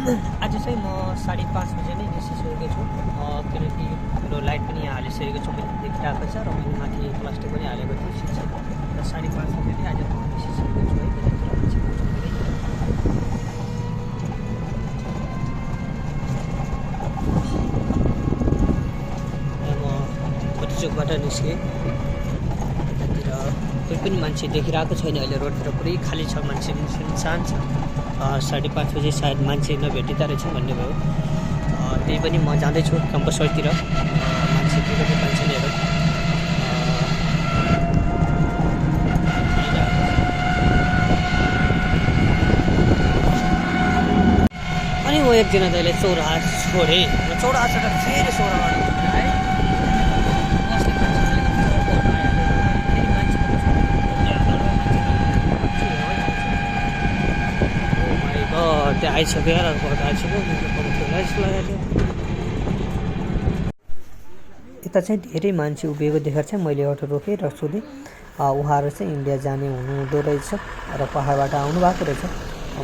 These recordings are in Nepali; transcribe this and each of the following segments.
आज चाहिँ म 5:30 बजे नै निस्किसकेको छु किनकि मेरो लाइट पनि यहाँ हालिसकेको छु मैले देखिरहेको छ र मैले माथि प्लास्टिक पनि हालेको थिएँ सिट र 5:30 बजे नै आज म निस्किसकेको छु है म चोकबाट निस्केँ यतातिर कोही पनि मान्छे देखिरहेको छैन अहिले रोडतिर पुरै खाली छ मान्छे सुनसान छ 5:30 बजे सायद मान्छे नभेटिँदा रहेछ भन्ने भयो त्यही पनि म जाँदैछु क्याम्पसतिर मान्छे के मान्छे लिएर अनि म एकजना दाइले चौराहा छोडेँ चौराहा छोडेर फेरि चौराहा त्यहाँ आइसक्यो यार अर्कोबाट आइसक्यो जस्तो लगाएको यता चाहिँ धेरै मान्छे उभिएको देखेर चाहिँ मैले अटो रोकेँ र सोधेँ उहाँहरू चाहिँ इन्डिया जाने हुनुहुँदो रहेछ र पहाडबाट आउनु भएको रहेछ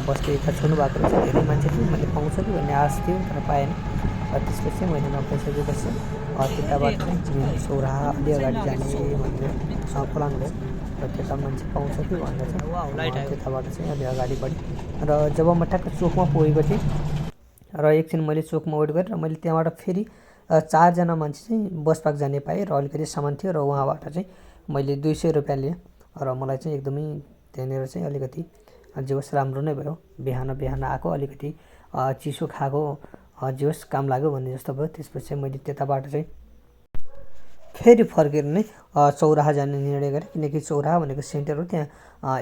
बसले यता छोड्नु भएको रहेछ धेरै मान्छे थियो मैले पाउँछ कि भन्ने आश थियो तर पाएन र त्यसपछि चाहिँ मैले नपाइसकेपछि त्यताबाट चाहिँ चौराहा अलि अगाडि जाने भनेर प्लान भयो र त्यता मान्छे पाउँछ कि भनेर चाहिँ त्यताबाट चाहिँ अलि अगाडि बढेँ र जब म ठ्याक्क चोकमा पुगेको थिएँ र एकछिन मैले चोकमा वेट गरेँ र मैले त्यहाँबाट फेरि 4जना मान्छे चाहिँ बस पार्क जाने पाएँ र अलिकति सामान थियो र उहाँबाट चाहिँ मैले 200 रुपियाँ लिएँ र मलाई चाहिँ एकदमै त्यहाँनिर चाहिँ अलिकति जे होस् राम्रो नै भयो बिहान आएको अलिकति चिसो खाएको जे होस् काम लाग्यो भन्ने जस्तो भयो त्यसपछि चाहिँ मैले त्यताबाट चाहिँ फेरि फर्केर नै चौराहा जाने निर्णय गरेँ किनकि चौराहा भनेको सेन्टर हो त्यहाँ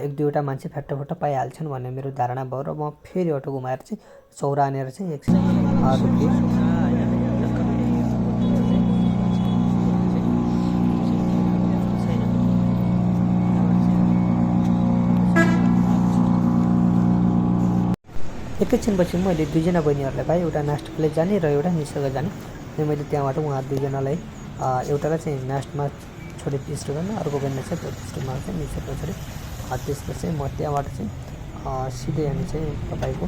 1-2वटा मान्छे फ्याट्ट पाइहाल्छन् भन्ने मेरो धारणा भयो र म फेरि अटो घुमाएर चाहिँ चौराहा आनेर चाहिँ एकछिन रोकेँ एकैछिनपछि मैले 2जना बहिनीहरूलाई पाएँ एउटा नास्ट कलेज जाने र एउटा निसर्ग जाने अनि मैले त्यहाँबाट उहाँ 2जनालाई एउटालाई चाहिँ नास्टमा छोडेँ 30 रुपियाँमा अर्को बहिनीलाई चाहिँ 35 रुपियाँमा चाहिँ निसर्ग छोडेँ त्यसपछि म त्यहाँबाट चाहिँ सिधै अनि चाहिँ तपाईँको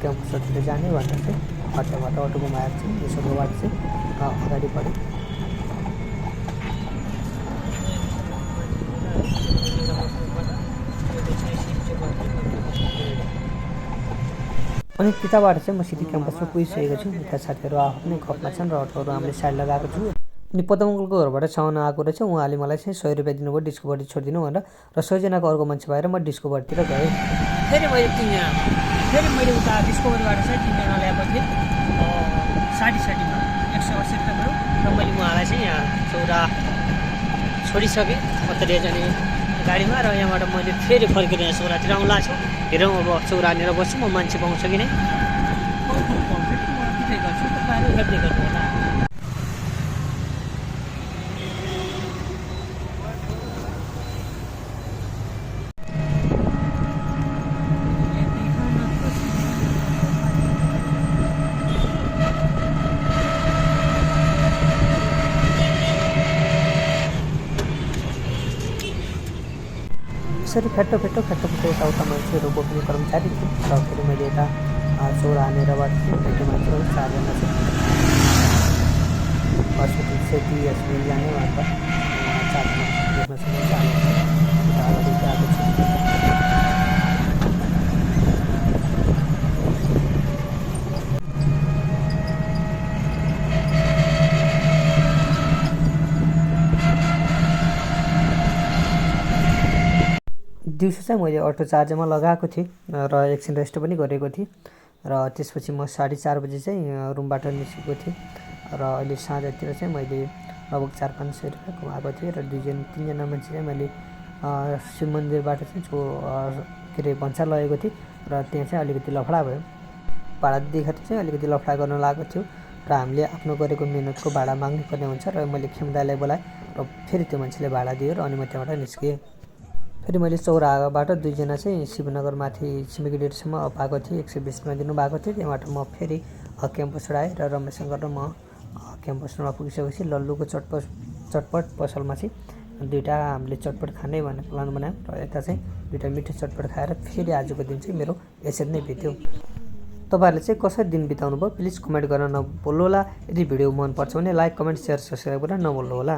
क्याम्पसतिर जाने भनेर चाहिँ त्यहाँबाट अटो घुमाएर चाहिँ निसर्गबाट चाहिँ अगाडि बढेँ अनि त्यताबाट चाहिँ म सिधै क्याम्पसमा पुगिसकेको छु यता साथीहरू आफ्नै गफमा छन् र अटोहरू हामीले साइड लगाएको छु अनि पदमङ्गलको घरबाट छाउन आएको रहेछ उहाँले मलाई चाहिँ 100 रुपियाँ दिनुभयो डिस्कोभरी छोडिदिनु भनेर र 100जनाको अर्को मान्छे भएर म डिस्कोभरीतिर गएँ फेरि मैले उता डिस्कोभरीबाट चाहिँ 3जना ल्याएको थिएँ साढीमा 180 रुपियाँ भयो र मैले उहाँलाई चाहिँ यहाँ चौरा छोडिसकेँ कतरिया जाने गाडीमा र यहाँबाट मैले फेरि फर्केर यहाँ चौरातिर आउनु लाग्छु हेरौँ अब चौरानेर बस्छु म मान्छे पाउँछ कि नै यसरी फेट्टो यताउता मान्छेहरू बोक्ने कर्मचारी थियो र फेरि मैले यता चौरा हानेरबाट चाहिँ भेट्ने मान्छेहरू 4जना चाहिँ हस्पिटल सेती हस्पिटल जाने भनेर 4जना भेट्नसँग अगाडि गएको छु दिउँसो चाहिँ मैले अटो चार्जमा लगाएको थिएँ र एकछिन रेस्ट पनि गरेको थिएँ र त्यसपछि म 4:30 बजे चाहिँ रुमबाट निस्केको थिएँ र अहिले साँझतिर चाहिँ मैले लगभग 400-500 रुपियाँ कमाएको थिएँ र 3जना मान्छे चाहिँ मैले शिव मन्दिरबाट चाहिँ के अरे भन्सार लगेको थिएँ र त्यहाँ चाहिँ अलिकति लफडा भयो भाडा दिँदाखेरि चाहिँ अलिकति लफडा गर्न लागेको थियो र हामीले आफ्नो गरेको मेहनतको भाडा माग्नु पर्ने हुन्छ र मैले खेमदालाई बोलाएँ र फेरि त्यो मान्छेले भाडा दियो र अनि म त्यहाँबाट निस्केँ फेरि मैले चौराहाबाट 2जना चाहिँ शिवनगरमाथि छिमेकी डेटसम्म पाएको थिएँ 120 रुपियाँ दिनुभएको थियो त्यहाँबाट म फेरि क्याम्पसबाट आएँ र रमेशसँग र म क्याम्पसमा पुगिसकेपछि लल्लुको चटपट पसलमा चाहिँ 2टा हामीले चटपट खाने भन्ने प्लान बनायौँ र यता चाहिँ 2टा मिठो चटपट खाएर फेरि आजको दिन चाहिँ मेरो यसरी नै बित्यो तपाईँहरूले चाहिँ कसरी दिन बिताउनु भयो प्लिज कमेन्ट गर्न नभुल्नुहोला। यदि भिडियो मनपर्छ भने लाइक कमेन्ट सेयर सब्सक्राइब गर्न नभुल्नुहोला।